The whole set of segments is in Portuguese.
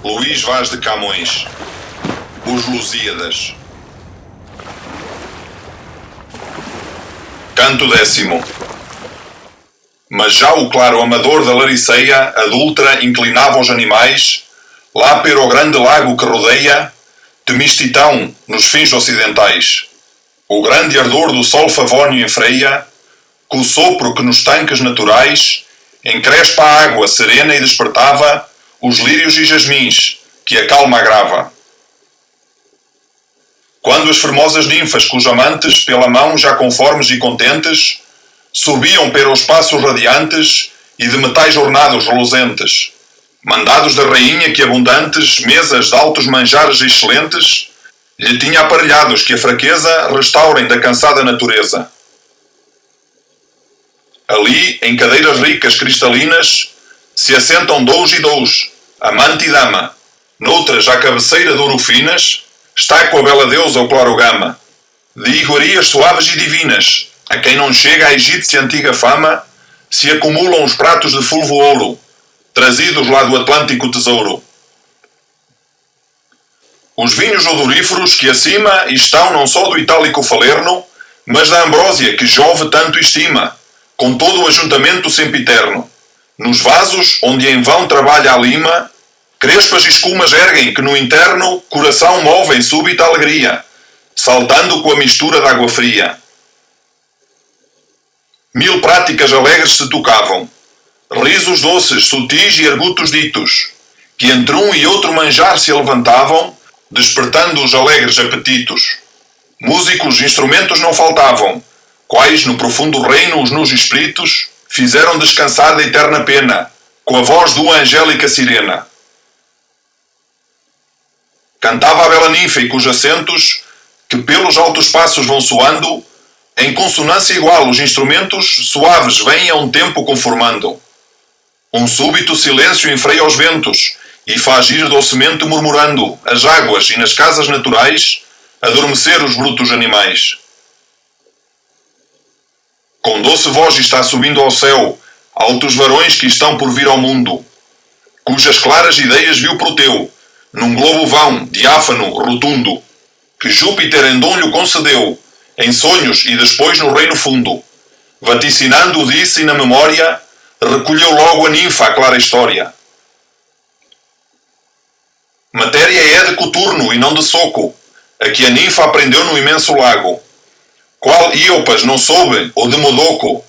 Luís Vaz de Camões. Os Lusíadas. Canto 10. Mas já o claro amador da Lariceia adulta inclinava os animais, lá para o grande lago que rodeia Temistitão nos fins ocidentais. O grande ardor do sol favónio enfreia, com o sopro que nos tanques naturais encrespa a água serena e despertava os lírios e jasmins, que a calma agrava. Quando as formosas ninfas, cujos amantes, pela mão já conformes e contentes, subiam para os passos radiantes e de metais ornados reluzentes, mandados da rainha que abundantes mesas de altos manjares excelentes lhe tinha aparelhados que a fraqueza restaurem da cansada natureza. Ali, em cadeiras ricas cristalinas, se assentam dous e dous, amante e dama. Noutras, à cabeceira de ouro finas, está com a bela deusa o claro gama, de iguarias suaves e divinas, a quem não chega a egípcia antiga fama, se acumulam os pratos de fulvo ouro, trazidos lá do Atlântico tesouro. Os vinhos odoríferos que acima estão não só do itálico falerno, mas da ambrósia que Jove tanto estima, com todo o ajuntamento sempiterno. Nos vasos, onde em vão trabalha a lima, crespas e escumas erguem que no interno coração movem súbita alegria, saltando com a mistura d'água fria. Mil práticas alegres se tocavam, risos doces, sutis e argutos ditos, que entre um e outro manjar se levantavam, despertando os alegres apetitos. Músicos, instrumentos não faltavam, quais no profundo reino os nus espíritos fizeram descansar da eterna pena, com a voz de uma angélica sirena. Cantava a bela ninfa e cujos acentos, que pelos altos passos vão soando, em consonância igual os instrumentos suaves vêm a um tempo conformando. Um súbito silêncio enfreia os ventos e faz ir docemente murmurando as águas e nas casas naturais adormecer os brutos animais. Com doce voz está subindo ao céu altos varões que estão por vir ao mundo, cujas claras ideias viu Proteu, num globo vão, diáfano, rotundo, que Júpiter em dom lhe concedeu, em sonhos e depois no reino fundo. Vaticinando disse e na memória, recolheu logo a ninfa a clara história. Matéria é de coturno e não de soco, a que a ninfa aprendeu no imenso lago. Qual Iopas não soube, ou de Modoco,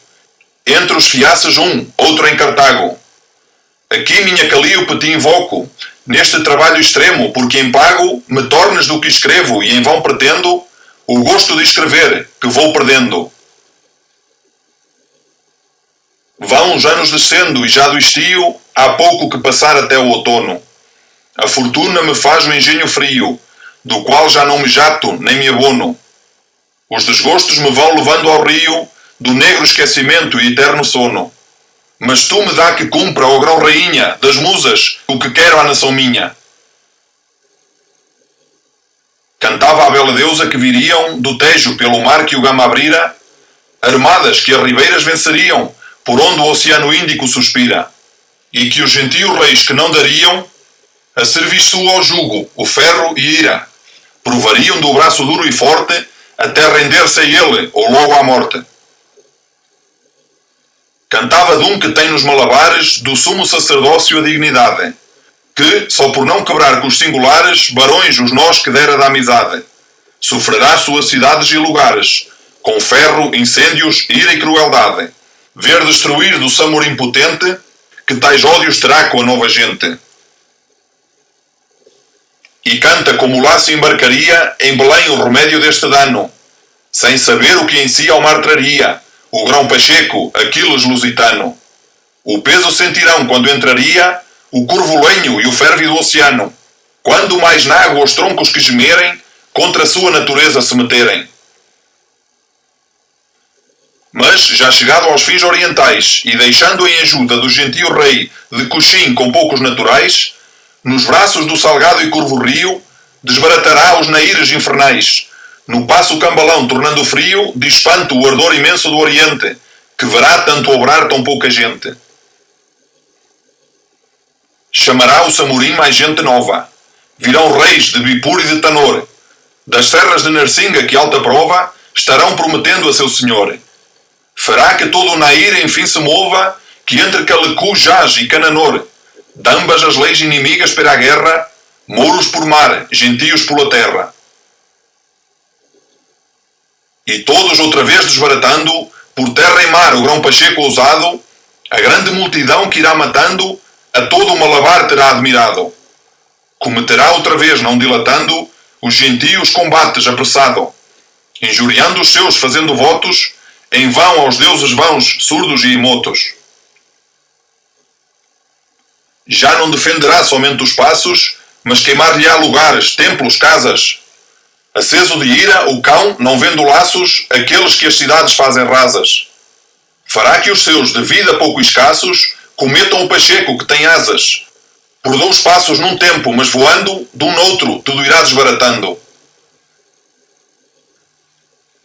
entre os fiaças outro em Cartago. Aqui, minha Calíope, te invoco, neste trabalho extremo, porque em pago me tornes do que escrevo e em vão pretendo o gosto de escrever, que vou perdendo. Vão os anos descendo e já do estio há pouco que passar até o outono. A fortuna me faz o engenho frio, do qual já não me jato nem me abono. Os desgostos me vão levando ao rio do negro esquecimento e eterno sono. Mas tu me dá que cumpra, ó grão rainha das musas, o que quero à nação minha. Cantava a bela deusa que viriam do Tejo pelo mar que o Gama abrira, armadas que as ribeiras venceriam, por onde o oceano Índico suspira, e que os gentios reis que não dariam a serviço ao jugo, o ferro e ira, provariam do braço duro e forte até render-se a ele ou logo à morte. Cantava de um que tem nos malabares do sumo sacerdócio a dignidade, que, só por não quebrar com os singulares barões os nós que dera da amizade, sofrerá suas cidades e lugares, com ferro, incêndios, ira e crueldade, ver destruir do samor impotente, que tais ódios terá com a nova gente. E canta como lá se embarcaria em Belém o remédio deste dano, sem saber o que em si ao mar traria, o grão Pacheco, Aquiles lusitano. O peso sentirão quando entraria o curvo lenho e o férvido oceano, quando mais na água os troncos que gemerem contra a sua natureza se meterem. Mas, já chegado aos fins orientais e deixando em ajuda do gentio rei de Coxim com poucos naturais, nos braços do salgado e curvo rio, desbaratará os naíres infernais, no passo cambalão tornando frio, de espanto o ardor imenso do oriente, que verá tanto obrar tão pouca gente. chamará o Samorim mais gente nova. Virão reis de Bipur e de Tanor. Das serras de Narsinga que alta prova, estarão prometendo a seu senhor. Fará que todo o Nair enfim se mova, que entre Calecu, Jaz e Cananor, de ambas as leis inimigas para a guerra, mouros por mar, gentios pela terra. E todos outra vez desbaratando, por terra e mar o grão Pacheco ousado, a grande multidão que irá matando, a todo o Malabar terá admirado. Cometerá outra vez, não dilatando, os gentios combates apressado, injuriando os seus, fazendo votos, em vão aos deuses vãos, surdos e imotos. Já não defenderá somente os passos, mas queimar-lhe-á lugares, templos, casas. Aceso de ira, o cão, não vendo laços, aqueles que as cidades fazem rasas. Fará que os seus, de vida pouco escassos, cometam o Pacheco que tem asas. Por 2 passos num tempo, mas voando, de um noutro, tudo irá desbaratando.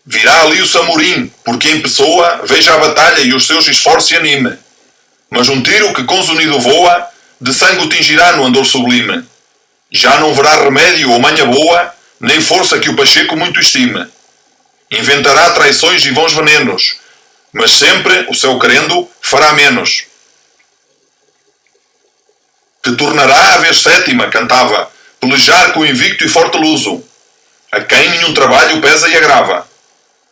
Virá ali o Samorim, porque em pessoa veja a batalha e os seus esforços e anime. Mas um tiro que consunido voa, de sangue o tingirá no andor sublime. Já não verá remédio ou manha boa, nem força que o Pacheco muito estime. Inventará traições e vãos venenos, mas sempre, o céu querendo, fará menos. Que tornará a vez sétima, cantava, pelejar com invicto e forte luso, a quem nenhum trabalho pesa e agrava.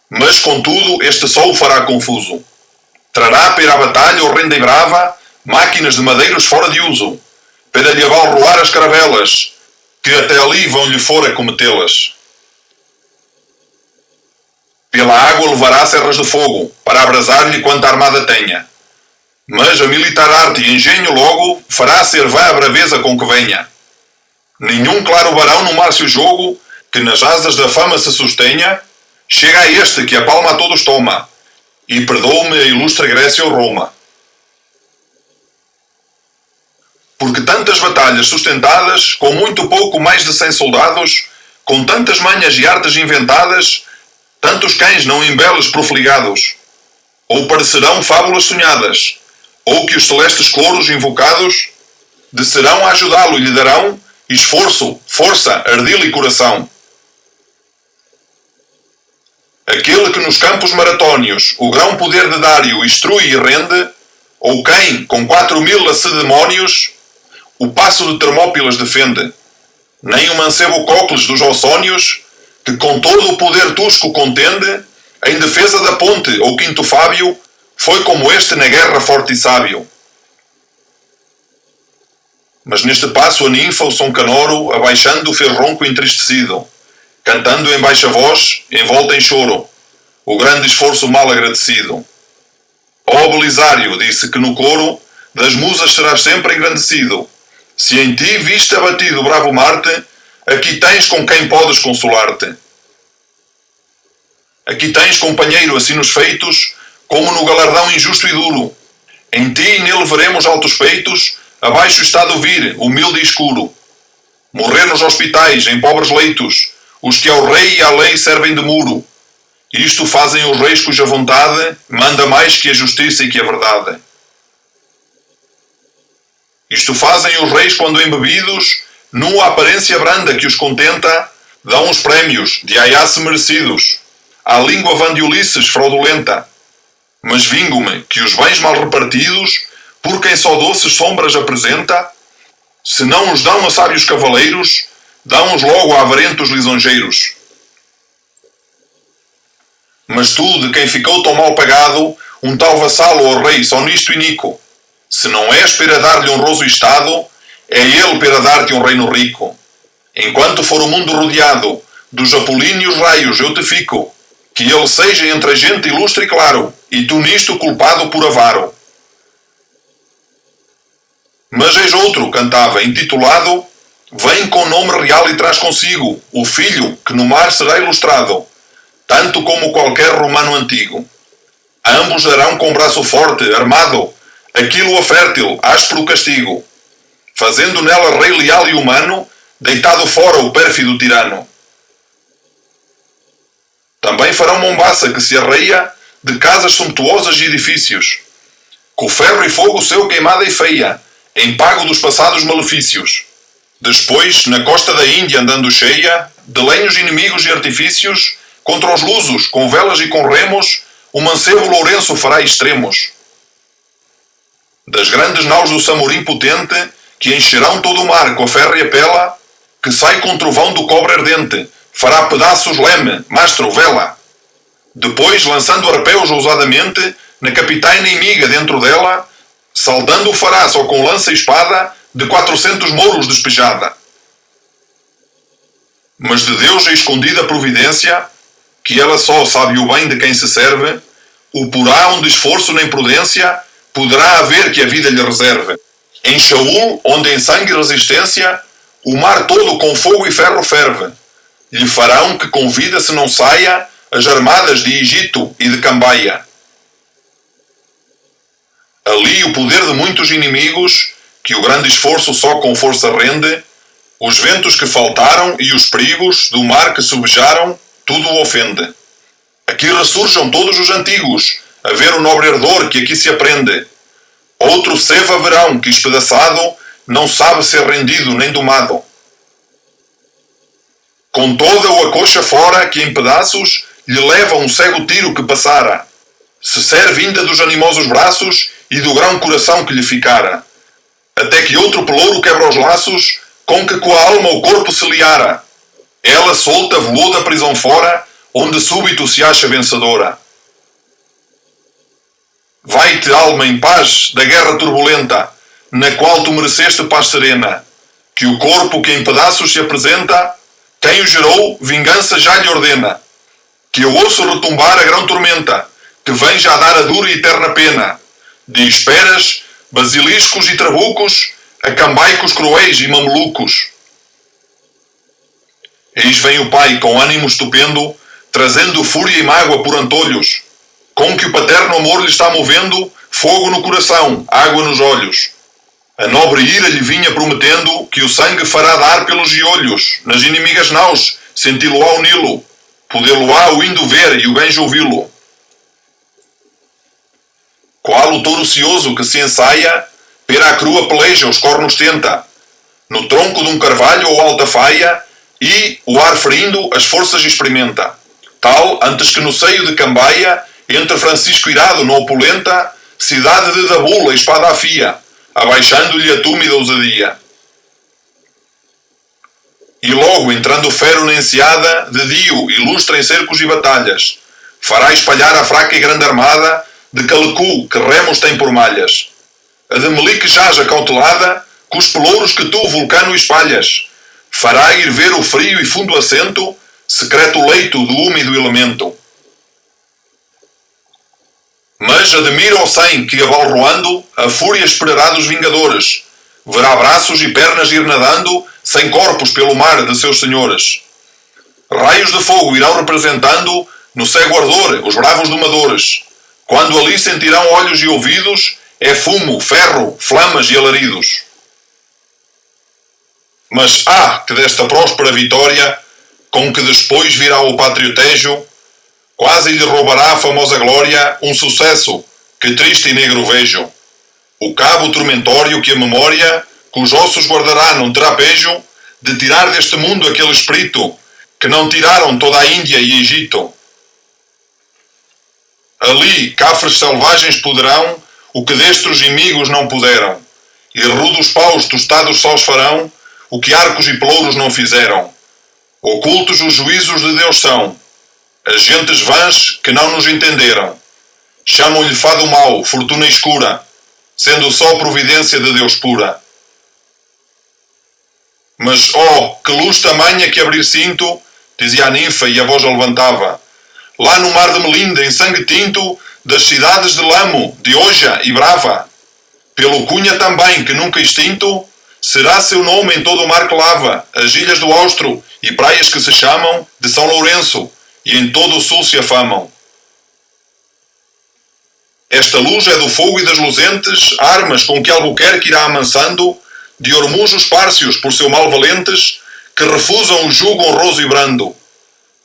Mas, contudo, este só o fará confuso. Trará para a batalha horrenda e brava máquinas de madeiros fora de uso, para lhe abalroar as caravelas, que até ali vão-lhe fora cometê-las. Pela água levará serras de fogo, para abrasar-lhe quanta armada tenha. Mas a militar arte e engenho logo fará ser vã a braveza com que venha. Nenhum claro varão no márcio jogo, que nas asas da fama se sustenha, chega a este que a palma a todos toma, e perdoe-me a ilustre Grécia ou Roma. Porque tantas batalhas sustentadas, com muito pouco mais de 100 soldados, com tantas manhas e artes inventadas, tantos cães não embeles profligados, ou parecerão fábulas sonhadas, ou que os celestes coros invocados descerão a ajudá-lo e lhe darão esforço, força, ardil e coração. Aquele que nos campos maratónios o grão poder de Dário instrui e rende, ou quem, com 4.000 lacedemónios, o passo de Termópilas defende, nem o mancebo Cócles dos Aussónios, que com todo o poder tusco contende, em defesa da ponte ou Quinto Fábio, foi como este na guerra forte e sábio. Mas neste passo a ninfa o São Canoro, abaixando, fez ronco entristecido, cantando em baixa voz, envolta em choro, o grande esforço mal agradecido. Ó Belisário, disse que no coro das musas serás sempre engrandecido. Se em ti viste abatido o bravo Marte, aqui tens com quem podes consolar-te. Aqui tens companheiro assim nos feitos, como no galardão injusto e duro. Em ti e nele veremos altos peitos, abaixo está de vir, humilde e escuro. Morrer nos hospitais, em pobres leitos, os que ao rei e à lei servem de muro. Isto fazem os reis cuja vontade manda mais que a justiça e que a verdade. Isto fazem os reis quando embebidos, numa aparência branda que os contenta, dão os prémios de aiasse merecidos, à língua vã de Ulisses fraudulenta. Mas vingo-me que os bens mal repartidos, por quem só doces sombras apresenta, se não os dão a sábios cavaleiros, dão-os logo a avarentos lisonjeiros. Mas tu, de quem ficou tão mal pagado, um tal vassalo ao rei só nisto inico, se não és para dar-lhe honroso estado, é ele para dar-te um reino rico. Enquanto for o mundo rodeado dos apolíneos raios, eu te fico, que ele seja entre a gente ilustre e claro, e tu nisto culpado por avaro. Mas eis outro, cantava, intitulado, vem com nome real e traz consigo o filho que no mar será ilustrado, tanto como qualquer romano antigo. Ambos darão com braço forte, armado, aquilo a fértil, áspero castigo, fazendo nela rei leal e humano, deitado fora o pérfido tirano. Também farão Mombaça, que se arreia de casas sumptuosas e edifícios, com ferro e fogo seu queimada e feia, em pago dos passados malefícios. Depois, na costa da Índia andando cheia, de lenhos inimigos e artifícios, contra os lusos, com velas e com remos, o mancebo Lourenço fará extremos. Das grandes naus do Samorim potente, que encherão todo o mar com a férrea pela, que sai com trovão do cobre ardente, fará pedaços leme, mastro, vela. Depois, lançando arpeus ousadamente, na capitã inimiga dentro dela, saldando o fará só com lança e espada, de 400 mouros despejada. Mas de Deus a escondida providência, que ela só sabe o bem de quem se serve, o porá onde esforço nem prudência poderá haver que a vida lhe reserve. Em Shaul, onde em sangue e resistência, o mar todo com fogo e ferro ferve, lhe farão que com vida se não saia as armadas de Egito e de Cambaia. Ali o poder de muitos inimigos, que o grande esforço só com força rende, os ventos que faltaram e os perigos do mar que subjaram, tudo o ofende. Aqui ressurjam todos os antigos, a ver o nobre ardor que aqui se aprende. Outro seva verão que espedaçado não sabe ser rendido nem domado. Com toda o acocha fora que em pedaços lhe leva um cego tiro que passara, se serve ainda dos animosos braços e do grão coração que lhe ficara, até que outro pelouro quebra os laços com que com a alma o corpo se liara. Ela solta voou da prisão fora, onde súbito se acha vencedora. Vai-te, alma, em paz da guerra turbulenta, na qual tu mereceste paz serena, que o corpo que em pedaços se apresenta, quem o gerou, vingança já lhe ordena, que eu ouço retumbar a grão tormenta, que vem já dar a dura e eterna pena, de esperas, basiliscos e trabucos, a cambaicos cruéis e mamelucos. Eis vem o pai com ânimo estupendo, trazendo fúria e mágoa por antolhos, com que o paterno amor lhe está movendo fogo no coração, água nos olhos. A nobre ira lhe vinha prometendo que o sangue fará dar pelos giolhos, nas inimigas naus, senti-lo-á o Nilo, podê-lo-á o indo ver e o bem ouvi-lo. Qual o touro cioso que se ensaia, pera a crua peleja os cornos tenta, no tronco de um carvalho ou alta faia, e, o ar ferindo, as forças experimenta. Tal, antes que no seio de Cambaia, entre Francisco irado não opulenta, cidade de Dabula a espada afia, abaixando-lhe a túmida ousadia. E logo, entrando fero na enseada, de dio, ilustra em cercos e batalhas, fará espalhar a fraca e grande armada, de Calecu, que remos tem por malhas. A de Melique jaz acautelada, com os pelouros que tu, vulcano, espalhas, fará ir ver o frio e fundo assento, secreto leito do úmido elemento. Mas admira o sem que, abalroando, a fúria esperará dos vingadores, verá braços e pernas ir nadando, sem corpos pelo mar de seus senhores. Raios de fogo irão representando, no cego ardor, os bravos domadores. Quando ali sentirão olhos e ouvidos, é fumo, ferro, flamas e alaridos. Mas que desta próspera vitória, com que depois virá o pátrio Tejo, quase lhe roubará a famosa glória um sucesso, que triste e negro vejo. O cabo tormentório que a memória, cujos ossos guardará, não terá pejo, de tirar deste mundo aquele espírito, que não tiraram toda a Índia e Egito. Ali, cafres selvagens poderão, o que destes inimigos não puderam, e rudos paus tostados só os farão, o que arcos e pelouros não fizeram. Ocultos os juízos de Deus são, as gentes vãs que não nos entenderam. Chamam-lhe fado mau, fortuna escura, sendo só providência de Deus pura. Mas, que luz tamanha que abrir cinto, dizia a ninfa e a voz a levantava, lá no mar de Melinda, em sangue tinto, das cidades de Lamo, de Oja e Brava. Pelo Cunha também, que nunca extinto, será seu nome em todo o mar que lava, as ilhas do Austro e praias que se chamam de São Lourenço, e em todo o sul se afamam. Esta luz é do fogo e das luzentes, armas com que Albuquerque irá amansando, de ormujos párcios por seu mal valentes, que refusam o jugo honroso e brando.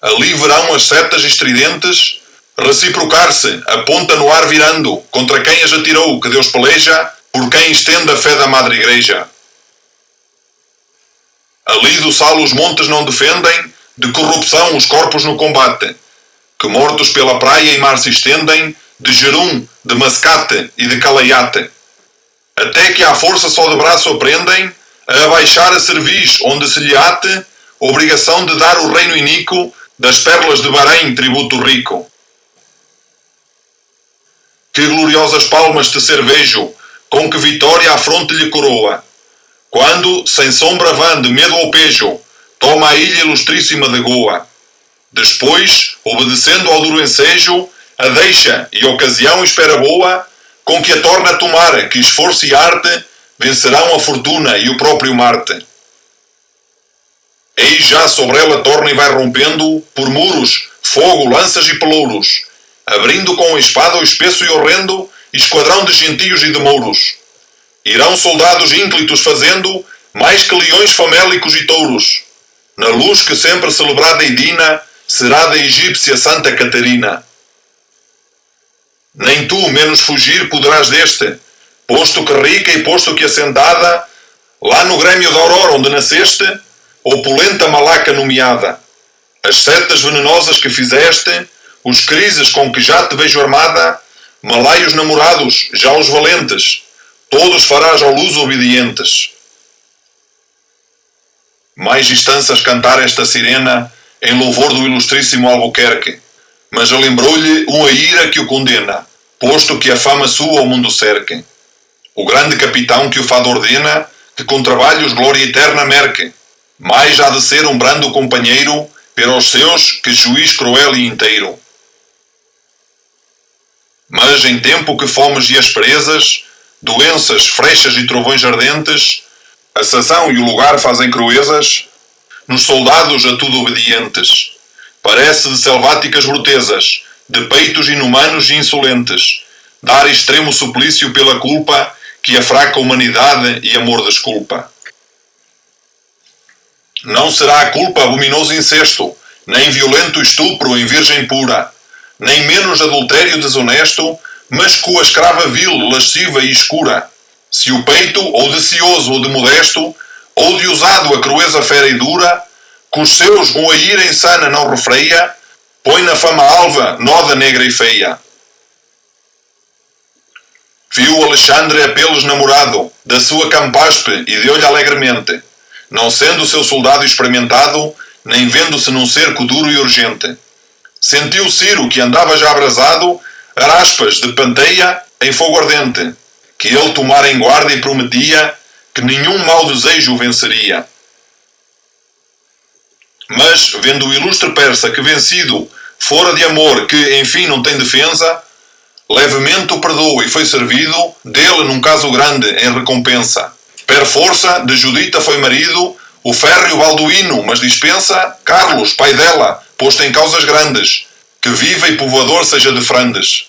Ali verão as setas estridentes reciprocar-se, a ponta no ar virando, contra quem as atirou, que Deus peleja, por quem estende a fé da Madre Igreja. Ali do sal os montes não defendem, de corrupção os corpos no combate, que mortos pela praia e mar se estendem, de Jerum, de Mascate e de Calaiate, até que à força só de braço aprendem a abaixar a cerviz onde se lhe ate obrigação de dar o reino iníquo das perlas de Bahrein, tributo rico. Que gloriosas palmas te cervejo, com que vitória a fronte lhe coroa, quando, sem sombra vã de medo ou pejo, toma a ilha ilustríssima de Goa. Depois, obedecendo ao duro ensejo, a deixa e ocasião espera boa, com que a torna a tomar, que esforço e arte vencerão a fortuna e o próprio Marte. Eis já sobre ela torna e vai rompendo, por muros, fogo, lanças e pelouros, abrindo com a espada o espesso e horrendo esquadrão de gentios e de mouros. Irão soldados ínclitos fazendo, mais que leões famélicos e touros, na luz que sempre celebrada e dina será da egípcia Santa Catarina. Nem tu menos fugir poderás deste, posto que rica e posto que assentada, lá no grêmio da aurora onde nasceste, opulenta malaca nomeada, as setas venenosas que fizeste, os crises com que já te vejo armada, malaios namorados, já os valentes, todos farás ao luz obedientes. Mais instâncias cantar esta sirena em louvor do ilustríssimo Albuquerque, mas alembrou-lhe uma ira que o condena, posto que a fama sua o mundo cerque. O grande capitão que o fado ordena, que com trabalhos glória eterna merque, mais há de ser um brando companheiro, pelos seus que juiz cruel e inteiro. Mas em tempo que fomes e asperezas, doenças, frechas e trovões ardentes, a sazão e o lugar fazem cruezas, nos soldados a tudo obedientes. Parece de selváticas brutezas, de peitos inumanos e insolentes, dar extremo suplício pela culpa que a fraca humanidade e amor desculpa. Não será a culpa abominoso incesto, nem violento estupro em virgem pura, nem menos adultério desonesto, mas com a escrava vil, lasciva e escura, se o peito, ou de cioso ou de modesto, ou de usado a crueza fera e dura, com os seus a ira insana não refreia, põe na fama alva, noda negra e feia. Viu Alexandre apelos namorado, da sua campaspe e deu-lhe alegremente, não sendo o seu soldado experimentado, nem vendo-se num cerco duro e urgente. Sentiu Ciro que andava já abrasado, araspas de panteia em fogo ardente, que ele tomara em guarda e prometia que nenhum mau desejo o venceria. Mas, vendo o ilustre persa que vencido fora de amor que, enfim, não tem defensa, levemente o perdoou e foi servido dele num caso grande em recompensa. Per força de Judita foi marido, o férreo Balduíno, mas dispensa Carlos, pai dela, posto em causas grandes, que viva e povoador seja de Frandes.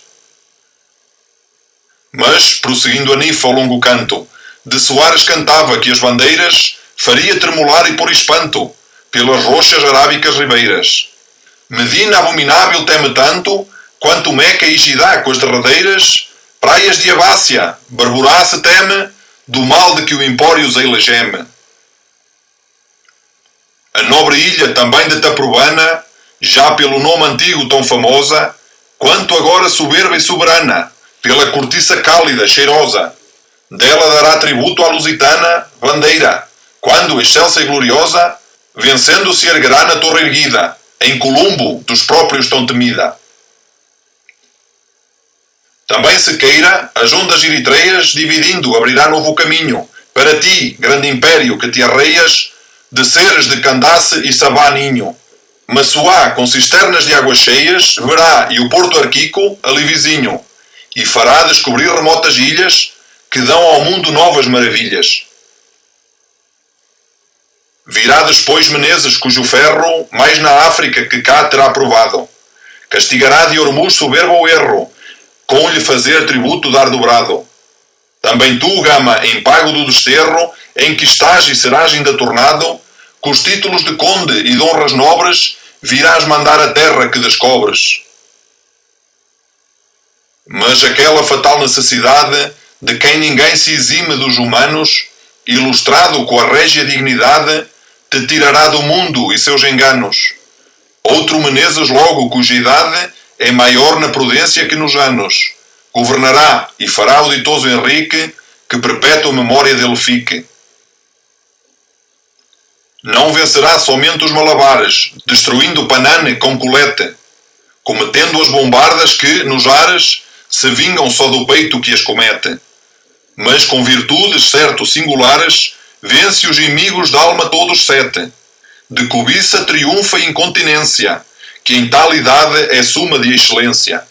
Mas, prosseguindo a Nifa ao longo canto, de Soares cantava que as bandeiras faria tremolar e por espanto, pelas roxas arábicas ribeiras. Medina abominável teme tanto, quanto Meca e Jidá com as derradeiras, praias de Abácia, Barburá se teme, do mal de que o empório zeila geme. A nobre ilha também de Taprobana, já pelo nome antigo tão famosa, quanto agora soberba e soberana, pela cortiça cálida, cheirosa, dela dará tributo à lusitana bandeira, quando, excelsa e gloriosa, vencendo se erguerá na torre erguida, em Colombo dos próprios tão temida. Também se queira, as ondas eritreias dividindo abrirá novo caminho, para ti, grande império que te arreias, de seres de Candace e Sabá ninho. Massuá, com cisternas de águas cheias, verá, e o Porto Arquico, ali vizinho, e fará descobrir remotas ilhas, que dão ao mundo novas maravilhas. Virá depois Menezes, cujo ferro, mais na África que cá terá provado. Castigará de Ormuz soberbo o erro, com lhe fazer tributo dar dobrado. Também tu, Gama, em pago do desterro, em que estás e serás ainda tornado, com os títulos de conde e de honras nobres, virás mandar a terra que descobres. Mas aquela fatal necessidade de quem ninguém se exime dos humanos, ilustrado com a régia dignidade, te tirará do mundo e seus enganos. Outro Menezes logo, cuja idade é maior na prudência que nos anos, governará e fará o ditoso Henrique, que perpétua memória dele fique. Não vencerá somente os malabares, destruindo Panane com colete, cometendo as bombardas que, nos ares, se vingam só do peito que as comete. Mas com virtudes, certo, singulares, vence os inimigos da alma todos sete. De cobiça triunfa a incontinência, que em tal idade é suma de excelência.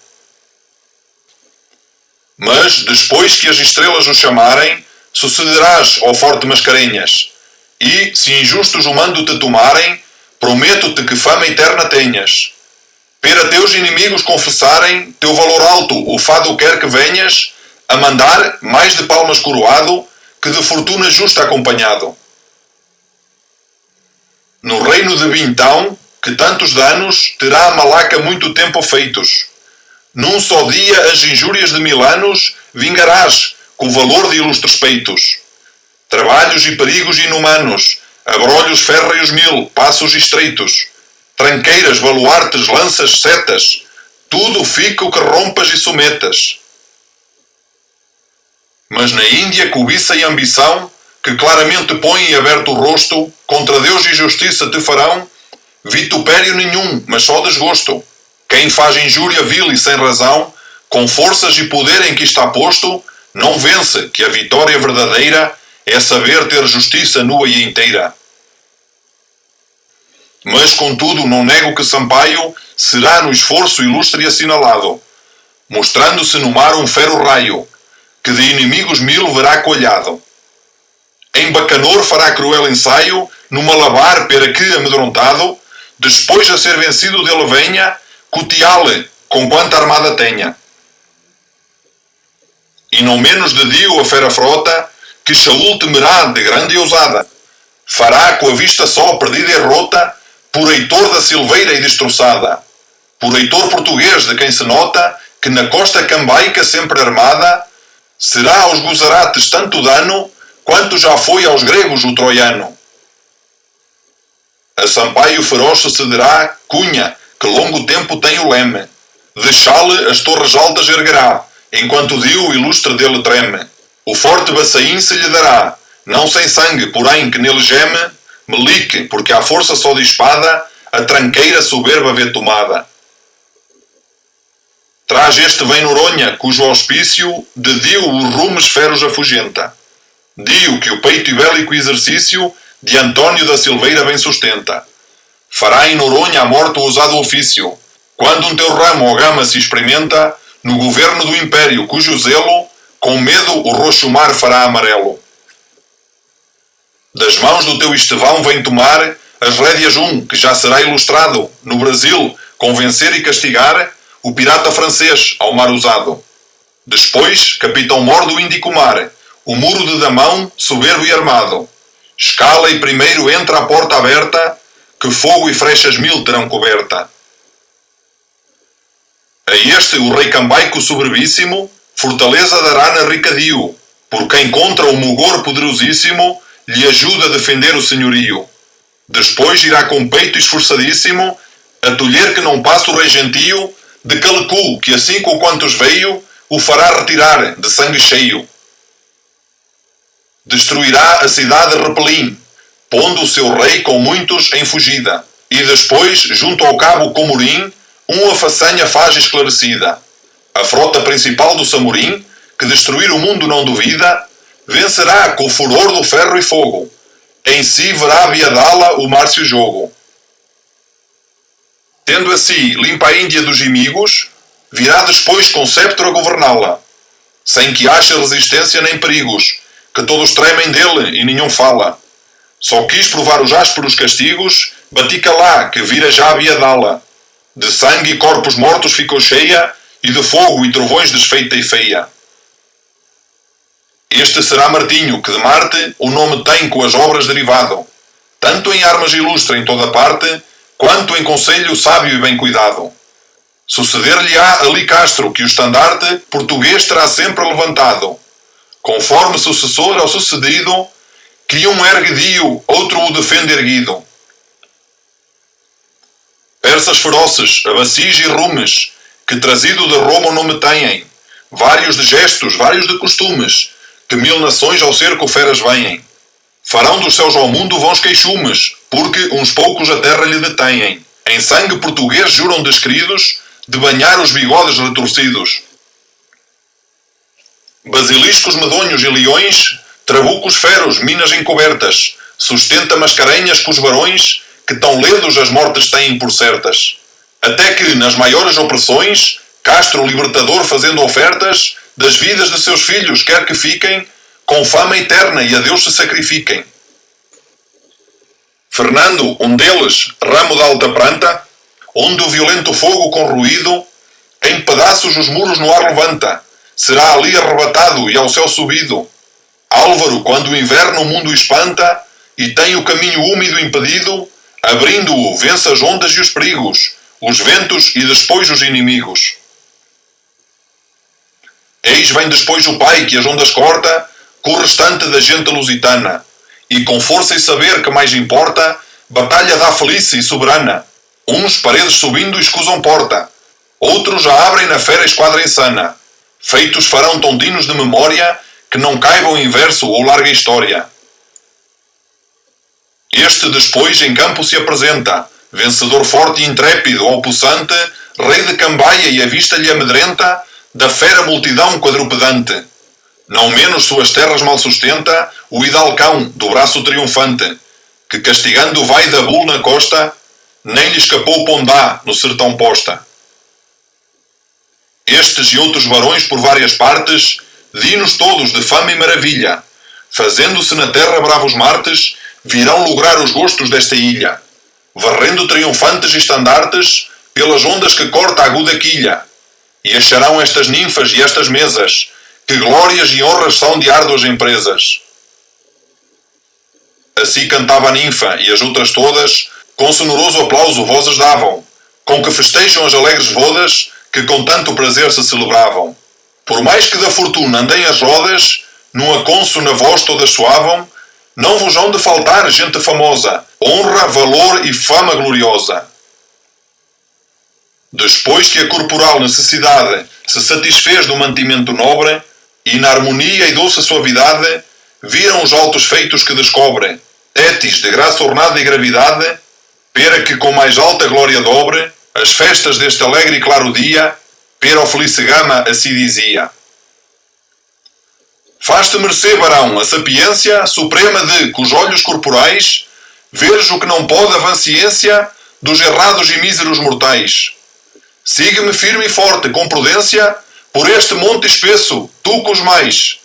Mas, depois que as estrelas o chamarem, sucederás, ó forte Mascarenhas, e, se injustos o mando te tomarem, prometo-te que fama eterna tenhas. Pera teus inimigos confessarem teu valor alto, o fado quer que venhas a mandar, mais de palmas coroado, que de fortuna justa acompanhado. No reino de Vintão, que tantos danos terá a Malaca muito tempo feitos. Num só dia as injúrias de 1000 anos vingarás, com valor de ilustres peitos. Trabalhos e perigos inumanos, abrolhos férreos 1000, passos estreitos, tranqueiras, baluartes, lanças, setas, tudo fica o que rompas e sometas. Mas na Índia cobiça e ambição, que claramente põem aberto o rosto, contra Deus e justiça te farão, vitupério nenhum, mas só desgosto. Quem faz injúria vil e sem razão, com forças e poder em que está posto, não vence, que a vitória verdadeira é saber ter justiça nua e inteira. Mas, contudo, não nego que Sampaio será no esforço ilustre e assinalado, mostrando-se no mar um fero raio, que de inimigos 1000 verá colhado. Em Bacanor fará cruel ensaio, no Malabar, pera que, amedrontado, depois a ser vencido dele venha, cuteá-le, com quanta armada tenha. E não menos de Dio a fera frota, que Shaul temerá de grande e ousada, fará com a vista só perdida e rota, por Heitor da Silveira e destroçada, por Heitor português de quem se nota, que na costa cambaica sempre armada, será aos gozarates tanto dano, quanto já foi aos gregos o troiano. A Sampaio feroz sucederá Cunha, que longo tempo tem o leme, de Chale as torres altas erguerá, enquanto Dio o ilustre dele treme. O forte Baçaim se lhe dará, não sem sangue, porém que nele geme, Melique, porque à força só de espada, a tranqueira soberba vê tomada. Traz este vem Noronha, cujo auspício de Dio os rumes feros afugenta. Dio que o peito e bélico exercício de António da Silveira bem sustenta. Fará em Noronha a morte o ousado ofício, quando um teu ramo ou gama se experimenta, no governo do império, cujo zelo, com medo o roxo mar fará amarelo. Das mãos do teu Estevão vem tomar as rédeas que já será ilustrado, no Brasil, convencer e castigar o pirata francês ao mar usado. Depois, capitão mor do Índico Mar, o muro de Damão, soberbo e armado. Escala e primeiro entra a porta aberta, que fogo e frechas 1000 terão coberta. A este o rei Cambaico soberbíssimo, fortaleza dará na rica Dio, por quem contra o Mugor poderosíssimo lhe ajuda a defender o senhorio. Depois irá com peito esforçadíssimo a tolher que não passa o rei gentio de Calecu, que assim com quantos veio o fará retirar de sangue cheio. Destruirá a cidade de Repelim, pondo o seu rei com muitos em fugida, e depois, junto ao cabo Comorim, uma façanha faz esclarecida. A frota principal do Samorim, que destruir o mundo não duvida, vencerá com o furor do ferro e fogo. Em si verá Viadala o Márcio jogo. Tendo assim limpa a Índia dos inimigos, virá depois com sceptro a governá-la, sem que ache resistência nem perigos, que todos tremem dele e nenhum fala. Só quis provar os ásperos castigos, batica lá, que vira já Viadala. De sangue e corpos mortos ficou cheia, e de fogo e trovões desfeita e feia. Este será Martinho, que de Marte o nome tem com as obras derivado, tanto em armas ilustre em toda parte, quanto em conselho sábio e bem cuidado. Suceder-lhe-á ali Castro, que o estandarte português terá sempre levantado, conforme sucessor ao sucedido, que um ergue dio, outro o defende erguido. Persas feroces, abacis e rumes, que trazido de Roma o nome têm, vários de gestos, vários de costumes, que 1000 nações ao cerco feras vêm. Farão dos céus ao mundo vãos queixumes, porque uns poucos a terra lhe detêm. Em sangue português juram descridos, de banhar os bigodes retorcidos. Basiliscos medonhos e leões, trabucos feros, minas encobertas, sustenta mascarenhas com os barões, que tão ledos as mortes têm por certas. Até que, nas maiores opressões, Castro libertador fazendo ofertas, das vidas de seus filhos quer que fiquem, com fama eterna e a Deus se sacrifiquem. Fernando, um deles, ramo da alta planta, onde o violento fogo com ruído, em pedaços os muros no ar levanta, será ali arrebatado e ao céu subido. Álvaro, quando o inverno o mundo espanta, e tem o caminho úmido impedido, abrindo-o, vence as ondas e os perigos, os ventos e depois os inimigos. Eis vem depois o pai que as ondas corta, com o restante da gente lusitana, e com força e saber que mais importa, batalha dá felice e soberana. Uns paredes subindo escusam porta, outros já abrem na fera esquadra insana. Feitos farão tondinos de memória, que não caibam em verso ou larga história. Este depois em campo se apresenta, vencedor forte e intrépido, ao possante, rei de Cambaia e a vista lhe amedrenta, da fera multidão quadrupedante. Não menos suas terras mal sustenta, o hidalcão do braço triunfante, que castigando vai da bul na costa, nem lhe escapou Pondá no sertão posta. Estes e outros varões por várias partes, dinos todos de fama e maravilha, fazendo-se na terra bravos martes, virão lograr os gostos desta ilha, varrendo triunfantes estandartes pelas ondas que corta a aguda quilha, e acharão estas ninfas e estas mesas, que glórias e honras são de árduas empresas. Assim cantava a ninfa e as outras todas, com sonoroso aplauso vozes davam, com que festejam as alegres vodas, que com tanto prazer se celebravam. Por mais que da fortuna andem as rodas, numa consona voz todas soavam, não vos hão de faltar gente famosa, honra, valor e fama gloriosa. Depois que a corporal necessidade se satisfez do mantimento nobre, e na harmonia e doce suavidade, viram os altos feitos que descobre, étis de graça ornada e gravidade, pera que com mais alta glória dobre, as festas deste alegre e claro dia, pera ao felice gama assim dizia. Faz-te mercê, barão, a sapiência suprema de, cujos olhos corporais, veres o que não pode a vã ciência dos errados e míseros mortais. Siga-me firme e forte, com prudência, por este monte espesso, tu com os mais.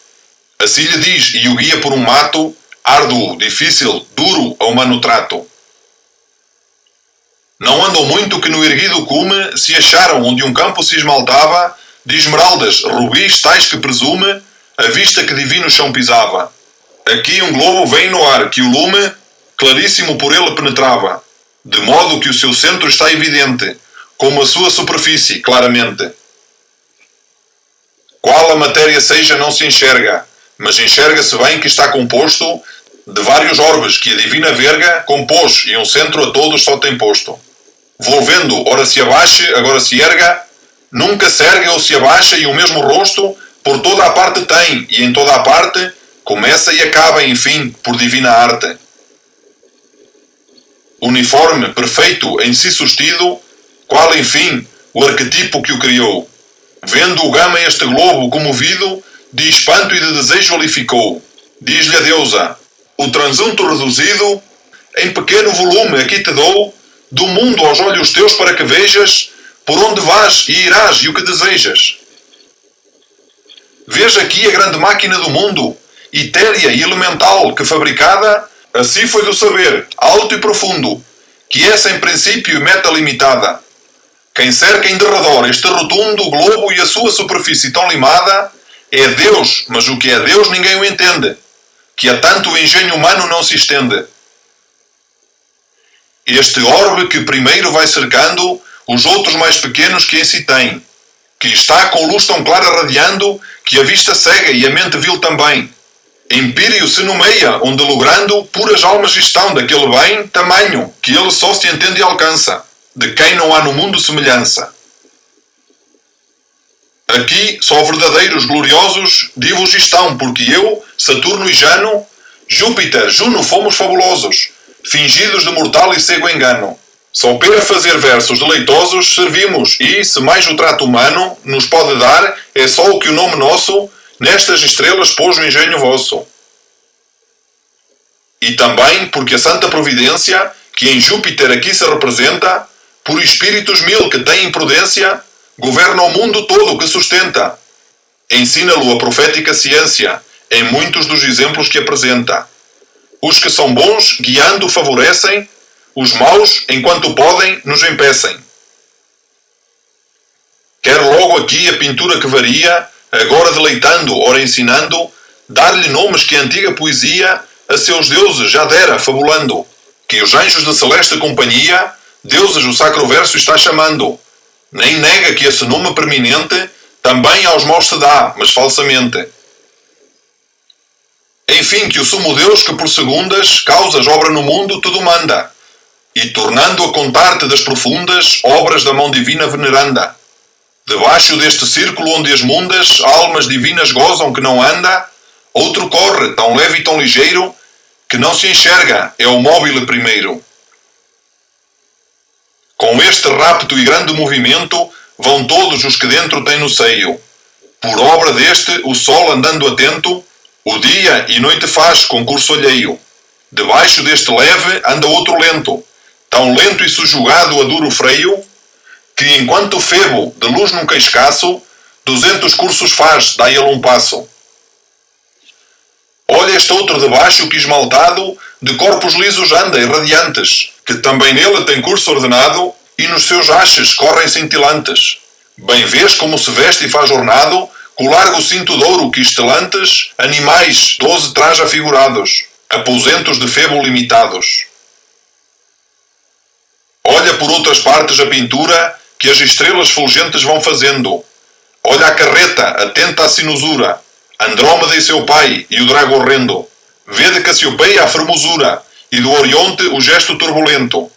Assim lhe diz, e o guia por um mato, árduo, difícil, duro ao humano trato. Não andam muito que no erguido cume se acharam onde um campo se esmaltava, de esmeraldas, rubis, tais que presume, a vista que divino chão pisava. Aqui um globo vem no ar, que o lume, claríssimo por ele penetrava, de modo que o seu centro está evidente, como a sua superfície, claramente. Qual a matéria seja não se enxerga, mas enxerga-se bem que está composto de vários orbes que a divina verga compôs e um centro a todos só tem posto. Volvendo, ora se abaixe, agora se erga, nunca se erga ou se abaixa e o mesmo rosto por toda a parte tem, e em toda a parte começa e acaba, enfim, por divina arte. Uniforme, perfeito, em si sustido, qual, enfim, o arquetipo que o criou. Vendo o gama este globo comovido, de espanto e de desejo ali ficou. Diz-lhe a deusa, o transunto reduzido, em pequeno volume aqui te dou, do mundo aos olhos teus para que vejas, por onde vás e irás e o que desejas. Veja aqui a grande máquina do mundo, etérea e elemental, que fabricada, assim foi do saber, alto e profundo, que é sem princípio e meta limitada. Quem cerca em derredor este rotundo globo e a sua superfície tão limada, é Deus, mas o que é Deus ninguém o entende, que a tanto o engenho humano não se estende. Este orbe que primeiro vai cercando os outros mais pequenos que em si tem, que está com luz tão clara radiando, que a vista cega e a mente vil também. Empírio se nomeia, onde logrando puras almas estão daquele bem tamanho que ele só se entende e alcança, de quem não há no mundo semelhança. Aqui só verdadeiros gloriosos divos estão, porque eu, Saturno e Jano, Júpiter, Juno fomos fabulosos, fingidos de mortal e cego engano. Só para fazer versos deleitosos servimos e, se mais o trato humano nos pode dar, é só o que o nome nosso nestas estrelas pôs o engenho vosso. E também porque a santa providência, que em Júpiter aqui se representa, por espíritos mil que têm imprudência, governa o mundo todo que sustenta. Ensina-lo a profética ciência, em muitos dos exemplos que apresenta. Os que são bons, guiando, favorecem, os maus, enquanto podem, nos empecem. Quer logo aqui a pintura que varia, agora deleitando, ora ensinando, dar-lhe nomes que a antiga poesia a seus deuses já dera, fabulando, que os anjos de celeste companhia, deuses o sacro verso está chamando. Nem nega que esse nome preeminente também aos maus se dá, mas falsamente. Enfim, que o sumo Deus que por segundas causas obra no mundo tudo manda, e tornando a contar-te das profundas obras da mão divina veneranda. Debaixo deste círculo onde as mundas almas divinas gozam que não anda, outro corre, tão leve e tão ligeiro, que não se enxerga, é o móvel primeiro. Com este rápido e grande movimento vão todos os que dentro têm no seio. Por obra deste, o sol andando atento, o dia e noite faz concurso alheio. Debaixo deste leve anda outro lento, tão lento e subjugado a duro freio, que enquanto o febo de luz nunca escasso, 200 cursos faz, dá ele um passo. Olha este outro debaixo que esmaltado, de corpos lisos anda e radiantes, que também nele tem curso ordenado, e nos seus hastes correm cintilantes. Bem vês como se veste e faz ornado, com o largo cinto de ouro que estelantes, animais 12 traz afigurados, aposentos de febo limitados. Olha por outras partes a pintura que as estrelas fulgentes vão fazendo. Olha a carreta, atenta à sinusura, Andrómeda e seu pai, e o drago horrendo. Vê de Cassiopeia a formosura, e do Orionte o gesto turbulento.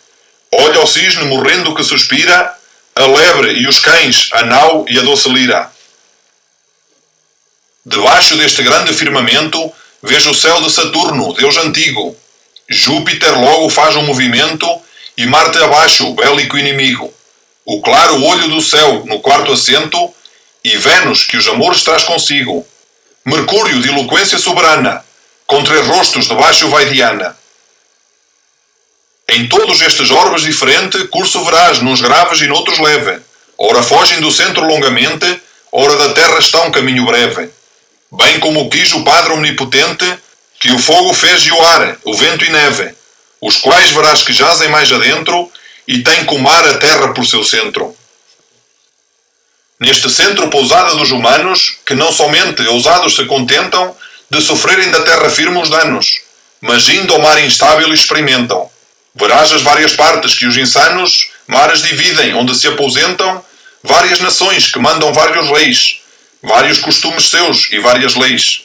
Olha o cisne morrendo que suspira, a lebre e os cães, a nau e a doce lira. Debaixo deste grande firmamento, vejo o céu de Saturno, Deus antigo. Júpiter logo faz um movimento, e Marte abaixo, bélico inimigo. O claro olho do céu, no quarto assento, e Vênus, que os amores traz consigo. Mercúrio, de eloquência soberana, com 3 rostos debaixo vai Diana. Em todos estes orbes diferente, curso verás, nuns graves e noutros leve. Ora fogem do centro longamente, ora da terra estão caminho breve. Bem como quis o Padre Omnipotente, que o fogo fez e o ar, o vento e neve, os quais verás que jazem mais adentro, e têm com o mar a terra por seu centro. Neste centro pousada dos humanos, que não somente ousados se contentam de sofrerem da terra firme os danos, mas indo ao mar instável experimentam. Verás as várias partes que os insanos mares dividem, onde se aposentam várias nações que mandam vários reis, vários costumes seus e várias leis.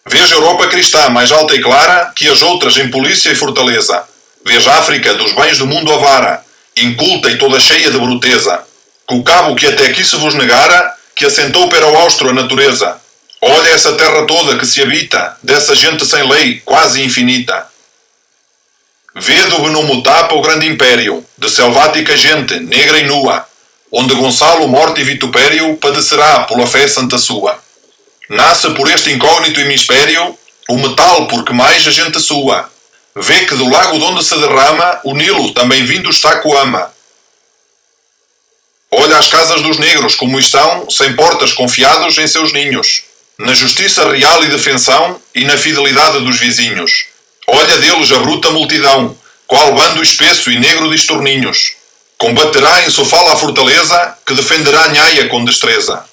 Veja a Europa cristã mais alta e clara que as outras em polícia e fortaleza. Veja a África dos bens do mundo avara, inculta e toda cheia de bruteza. Com o cabo que até aqui se vos negara, que assentou para o austro a natureza. Olha essa terra toda que se habita, dessa gente sem lei, quase infinita. Vê do Benumutapa o grande império, de selvática gente, negra e nua, onde Gonçalo, morte e vitupério, padecerá pela fé santa sua. Nasce por este incógnito hemisfério o metal porque mais a gente sua. Vê que do lago de onde se derrama o Nilo também vindo está Coama. Olha as casas dos negros como estão, sem portas, confiados em seus ninhos, na justiça real e defensão e na fidelidade dos vizinhos. Olha deles a bruta multidão, qual bando espesso e negro de estorninhos. Combaterá em Sofala a fortaleza, que defenderá Nhaia com destreza.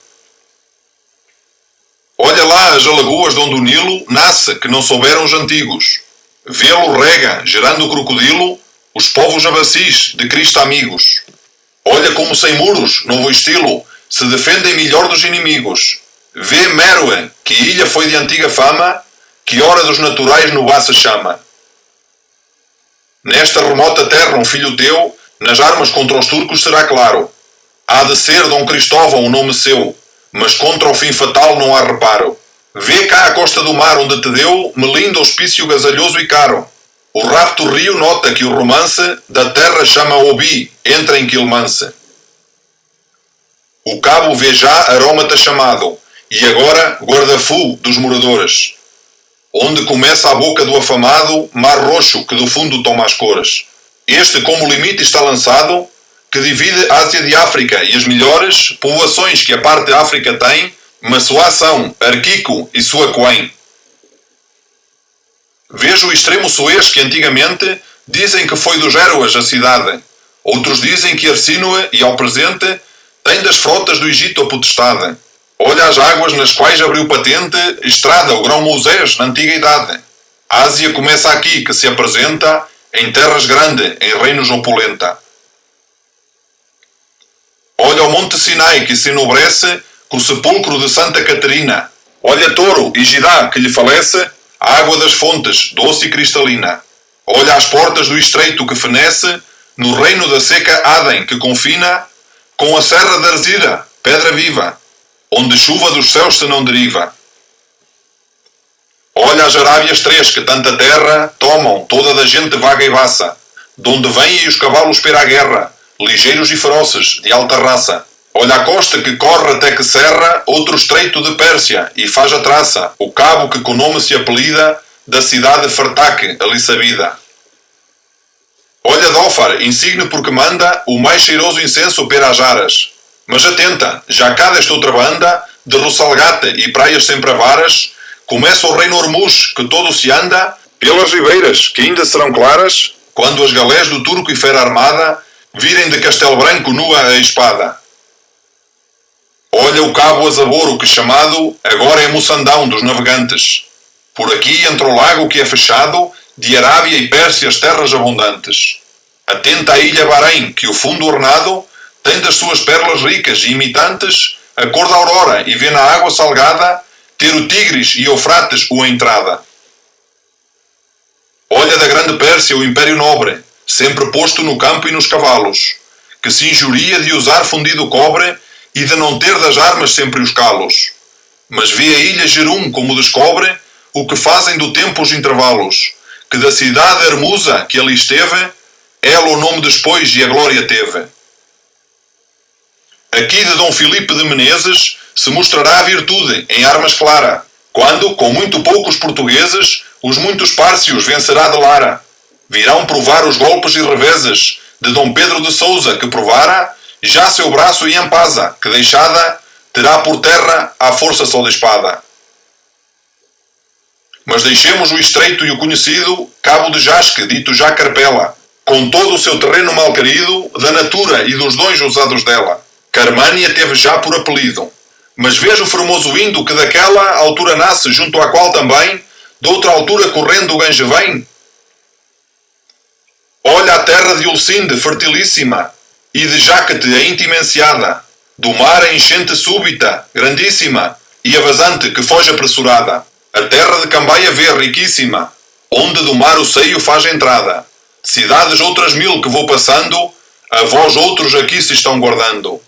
Olha lá as alagoas de onde o Nilo nasce, que não souberam os antigos. Vê-lo rega, gerando o crocodilo, os povos abacis de Cristo amigos. Olha como sem muros, novo estilo, se defendem melhor dos inimigos. Vê Méroe, que ilha foi de antiga fama, que hora dos naturais no vá se chama. Nesta remota terra um filho teu, nas armas contra os turcos será claro. Há de ser Dom Cristóvão o nome seu, mas contra o fim fatal não há reparo. Vê cá a costa do mar onde te deu melindo hospício gasalhoso e caro. O rapto rio nota que o romance da terra chama Obi, entra em Quilmance. O cabo vê já Arómata chamado, e agora Guarda-Fu dos moradores, onde começa a boca do afamado mar roxo que do fundo toma as cores. Este como limite está lançado, que divide Ásia de África e as melhores povoações que a parte da África tem, Massuá são Arquico e Suacoém. Vejo o extremo Suez que antigamente dizem que foi dos Héroas a cidade. Outros dizem que Arsínoe e ao presente tem das frotas do Egito a potestade. Olha as águas nas quais abriu patente estrada o grão Moisés na antiga idade. A Ásia começa aqui que se apresenta em terras grandes, em reinos opulenta. Olha o monte Sinai que se enobrece com o sepulcro de Santa Catarina. Olha Toro e Gidá que lhe falece a água das fontes, doce e cristalina. Olha as portas do estreito que fenece no reino da seca Adem que confina com a serra de Arzira, pedra viva, onde chuva dos céus se não deriva. Olha as Arábias três que tanta terra tomam toda da gente vaga e vaça, donde vêm os cavalos para a guerra, ligeiros e ferozes, de alta raça. Olha a costa que corre até que serra outro estreito de Pérsia e faz a traça, o cabo que com nome se apelida da cidade Fartaque, ali sabida. Olha Dófar, insigne porque manda o mais cheiroso incenso para as aras. Mas atenta, já cá desta outra banda, de Roçalgate e praias sempre avaras, começa o reino Hormuz, que todo se anda pelas ribeiras, que ainda serão claras, quando as galés do turco e fera armada virem de Castelo Branco nua a espada. Olha o cabo Azaboro que chamado agora é Moçandão dos navegantes. Por aqui entra o lago que é fechado de Arábia e Pérsia as terras abundantes. Atenta à ilha Bahrein que o fundo ornado tem das suas perlas ricas e imitantes a cor da aurora e vê na água salgada ter o Tigres e Eufrates a entrada. Olha da grande Pérsia o império nobre, sempre posto no campo e nos cavalos, que se injuria de usar fundido cobre e de não ter das armas sempre os calos. Mas vê a ilha Jerum como descobre o que fazem do tempo os intervalos, que da cidade Hermusa que ali esteve, ela o nome depois e a glória teve. Aqui de Dom Filipe de Menezes se mostrará a virtude em armas clara, quando, com muito poucos portugueses, os muitos párcios vencerá de Lara. Virão provar os golpes e reveses de Dom Pedro de Sousa, que provara já seu braço e Ampasa, que deixada terá por terra à força só da espada. Mas deixemos o estreito e o conhecido Cabo de Jasque, dito já Carpela, com todo o seu terreno mal querido, da natura e dos dons usados dela. Carmânia teve já por apelido. Mas veja o formoso Indo que daquela altura nasce, junto à qual também, de outra altura correndo o Gange vem. Olha a terra de Ulcinde, fertilíssima, e de Jácate a íntima enseada, do mar a enchente súbita, grandíssima, e a vazante que foge apressurada. A terra de Cambaia vê, riquíssima, onde do mar o seio faz entrada. Cidades outras 1000 que vou passando, a vós outros aqui se estão guardando.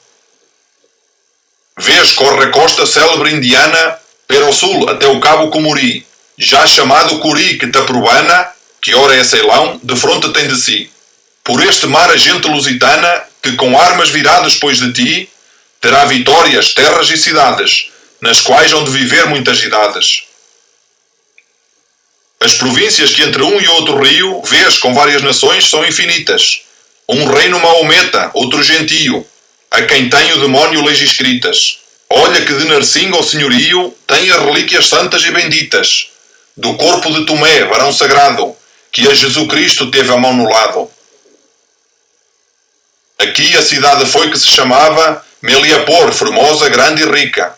Vês corre a costa célebre indiana, para o sul até o cabo Comuri, já chamado Curi que Taprobana, que ora é Ceilão, de fronte tem de si. Por este mar a gente lusitana, que com armas virá depois de ti, terá vitórias, terras e cidades, nas quais hão de viver muitas idades. As províncias que entre um e outro rio, vês com várias nações, são infinitas. Um reino maometa, outro gentio, a quem tem o demónio leis escritas. Olha que de Narcinga o senhorio tem as relíquias santas e benditas, do corpo de Tomé, varão sagrado, que a Jesus Cristo teve a mão no lado. Aqui a cidade foi que se chamava Meliapor, formosa, grande e rica.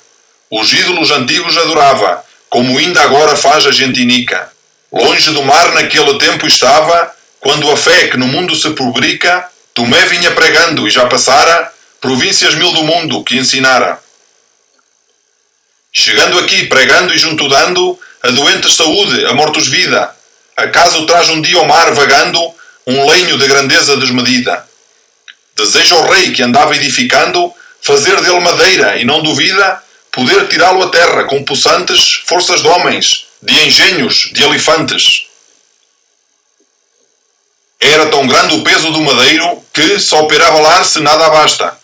Os ídolos antigos adorava, como ainda agora faz a gentinica. Longe do mar naquele tempo estava, quando a fé que no mundo se publica, Tomé vinha pregando e já passara províncias 1000 do mundo que ensinara. Chegando aqui, pregando e junto dando, a doentes saúde, a mortos vida, acaso traz um dia ao mar vagando, um lenho de grandeza desmedida. Deseja o rei que andava edificando, fazer dele madeira e não duvida, poder tirá-lo à terra com possantes forças de homens, de engenhos, de elefantes. Era tão grande o peso do madeiro que só para abalar-se nada basta.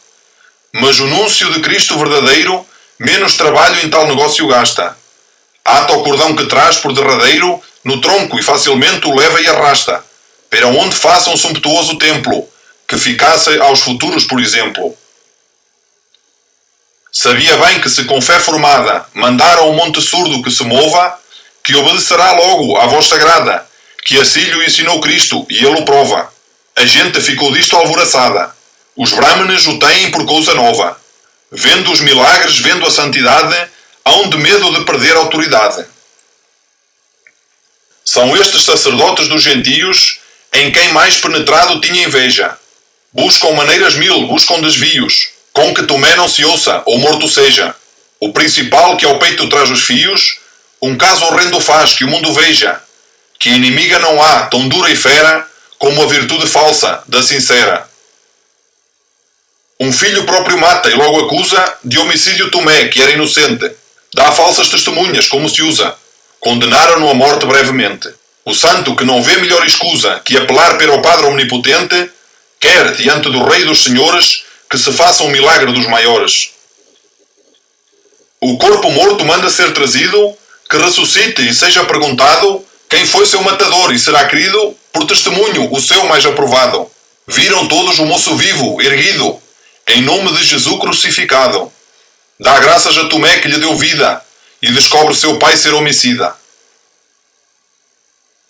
Mas o núncio de Cristo verdadeiro menos trabalho em tal negócio gasta. Ata o cordão que traz por derradeiro no tronco e facilmente o leva e arrasta, para onde faça um sumptuoso templo, que ficasse aos futuros por exemplo. Sabia bem que se com fé formada mandar ao monte surdo que se mova, que obedecerá logo à voz sagrada, que assim lhe ensinou Cristo e ele o prova. A gente ficou disto alvoroçada. Os brahmanes o têm por coisa nova. Vendo os milagres, vendo a santidade, hão de medo de perder a autoridade. São estes sacerdotes dos gentios em quem mais penetrado tinha inveja. Buscam maneiras 1000, buscam desvios, com que Tomé não se ouça ou morto seja. O principal que ao peito traz os fios, um caso horrendo faz que o mundo veja, que inimiga não há tão dura e fera como a virtude falsa da sincera. Um filho próprio mata e logo acusa de homicídio Tomé, que era inocente. Dá falsas testemunhas, como se usa. Condenaram-no à morte brevemente. O santo, que não vê melhor escusa que apelar para o Padre Omnipotente, quer, diante do Rei dos Senhores, que se faça um milagre dos maiores. O corpo morto manda ser trazido, que ressuscite e seja perguntado quem foi seu matador e será querido por testemunho o seu mais aprovado. Viram todos o moço vivo, erguido, em nome de Jesus crucificado. Dá graças a Tomé que lhe deu vida e descobre seu pai ser homicida.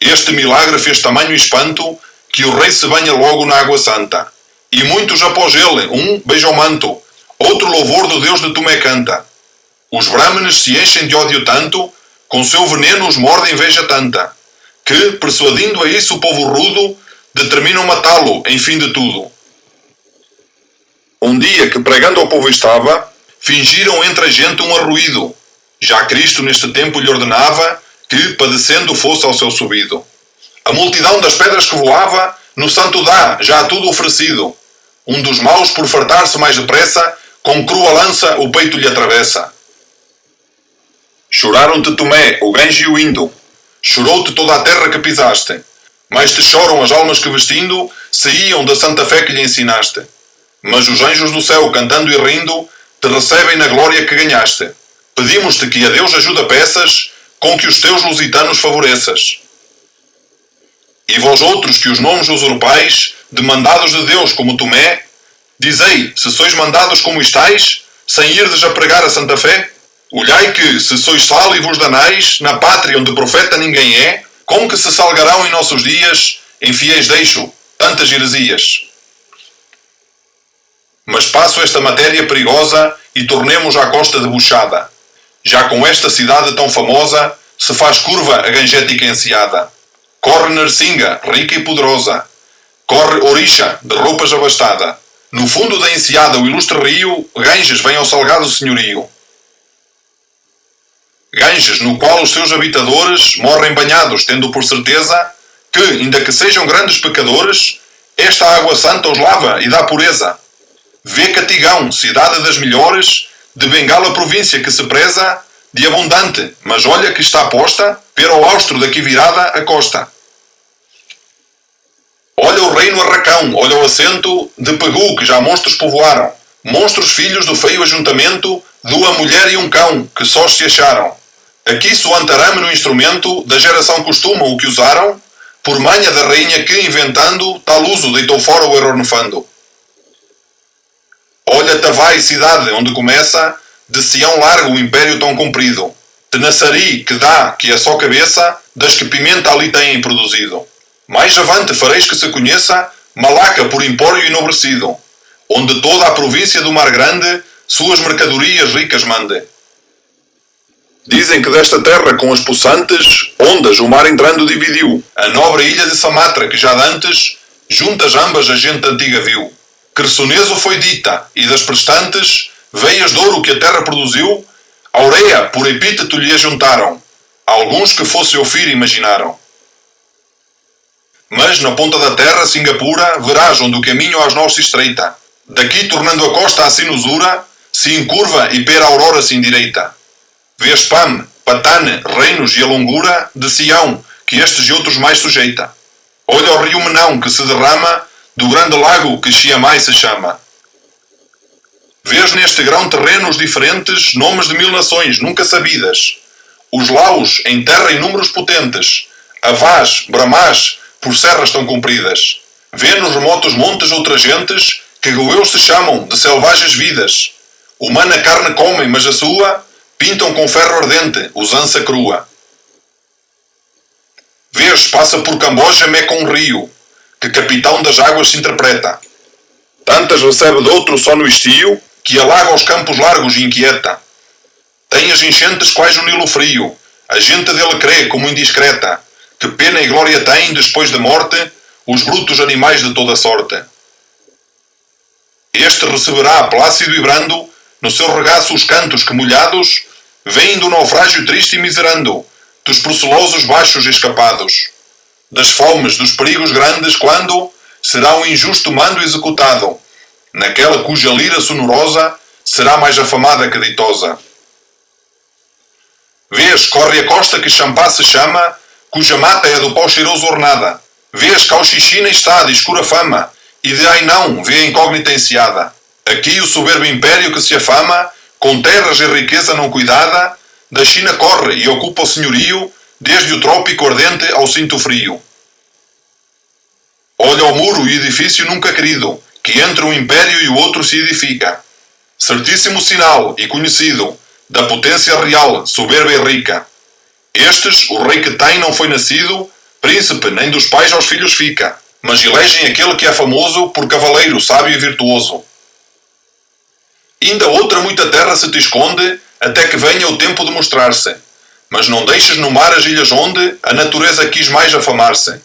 Este milagre fez tamanho espanto que o rei se banha logo na água santa. E muitos após ele, um beija o manto, outro louvor do Deus de Tomé canta. Os brahmanes se enchem de ódio tanto, com seu veneno os morde inveja tanta, que, persuadindo a isso o povo rudo, determinam matá-lo em fim de tudo. Um dia que pregando ao povo estava, fingiram entre a gente um arruído. Já Cristo neste tempo lhe ordenava que, padecendo, fosse ao céu subido. A multidão das pedras que voava, no santo dá, já tudo oferecido. Um dos maus, por fartar-se mais depressa, com crua lança o peito lhe atravessa. Choraram-te Tomé, o ganjo e o indo. Chorou-te toda a terra que pisaste. Mas te choram as almas que vestindo, se iam da santa fé que lhe ensinaste. Mas os anjos do céu, cantando e rindo, te recebem na glória que ganhaste. Pedimos-te que a Deus ajuda peças, com que os teus lusitanos favoreças. E vós outros que os nomes usurpais, demandados de Deus como Tomé, dizei, se sois mandados como estais, sem irdes a pregar a santa fé, olhai que, se sois sal e vos danais, na pátria onde profeta ninguém é, como que se salgarão em nossos dias, em fiéis deixo, tantas heresias. Mas passo esta matéria perigosa e tornemos à costa debochada. Já com esta cidade tão famosa, se faz curva a gangética enseada. Corre Narcinga, rica e poderosa. Corre Orixa, de roupas abastada. No fundo da enseada o ilustre rio, Ganges vem ao salgado senhorio. Ganges, no qual os seus habitadores morrem banhados, tendo por certeza que, ainda que sejam grandes pecadores, esta água santa os lava e dá pureza. Vê Catigão, cidade das melhores, de Bengala província que se preza, de abundante, mas olha que está posta, para o austro daqui virada a costa. Olha o reino arracão, olha o assento de Pegu, que já monstros povoaram. Monstros filhos do feio ajuntamento, de uma mulher e um cão, que só se acharam. Aqui soante arame no instrumento, da geração costumam o que usaram, por manha da rainha que, inventando, tal uso deitou fora o error nefando. Olha Tavai, cidade, onde começa, de Sião largo o império tão comprido. Tenaçari, que dá, que é só cabeça, das que pimenta ali têm produzido. Mais avante fareis que se conheça, Malaca por empório enobrecido, onde toda a província do Mar Grande suas mercadorias ricas mande. Dizem que desta terra com as possantes ondas o mar entrando dividiu, a nobre ilha de Samatra que já dantes juntas ambas a gente antiga viu. Quersoneso foi dita, e das prestantes veias de ouro que a terra produziu, Aurea por epíteto lhe ajuntaram, alguns que fosse Ofir imaginaram. Mas na ponta da terra, Singapura, verás onde o caminho aos nós se estreita. Daqui, tornando a costa à sinusura, se encurva e pera a aurora se endireita. Vês Pam, Patane, reinos e a longura de Sião, que estes e outros mais sujeita. Olha o rio Menão que se derrama do grande lago que Xiamai se chama. Vês neste grão terrenos diferentes nomes de 1000 nações nunca sabidas. Os Laos em terra em números potentes. Avás, Brahmás, por serras tão compridas. Vê nos remotos montes outras gentes que goeus se chamam de selvagens vidas. Humana carne comem, mas a sua pintam com ferro ardente, usança crua. Vês, passa por Camboja Mekong Rio, que capitão das águas se interpreta. Tantas recebe de outro só no estio, que alaga os campos largos e inquieta. Tem as enchentes quais o Nilo frio, a gente dele crê como indiscreta, que pena e glória têm depois da morte os brutos animais de toda sorte. Este receberá, plácido e brando, no seu regaço os cantos que molhados vêm do naufrágio triste e miserando, dos procelosos baixos escapados, das fomes, dos perigos grandes, quando será o injusto mando executado, naquela cuja lira sonorosa será mais afamada que ditosa. Vês, corre a costa que Champá se chama, cuja mata é do pau cheiroso ornada. Vês, Cauchichina está de escura fama, e de Ainão vê a incógnita enseada. Aqui o soberbo império que se afama, com terras e riqueza não cuidada, da China corre e ocupa o senhorio, desde o trópico ardente ao cinto frio. Olha o muro e edifício nunca querido, que entre um império e o outro se edifica. Certíssimo sinal e conhecido, da potência real, soberba e rica. Estes, o rei que tem não foi nascido, príncipe nem dos pais aos filhos fica, mas elegem aquele que é famoso por cavaleiro sábio e virtuoso. Ainda outra muita terra se te esconde, até que venha o tempo de mostrar-se, mas não deixes no mar as ilhas onde a natureza quis mais afamar-se.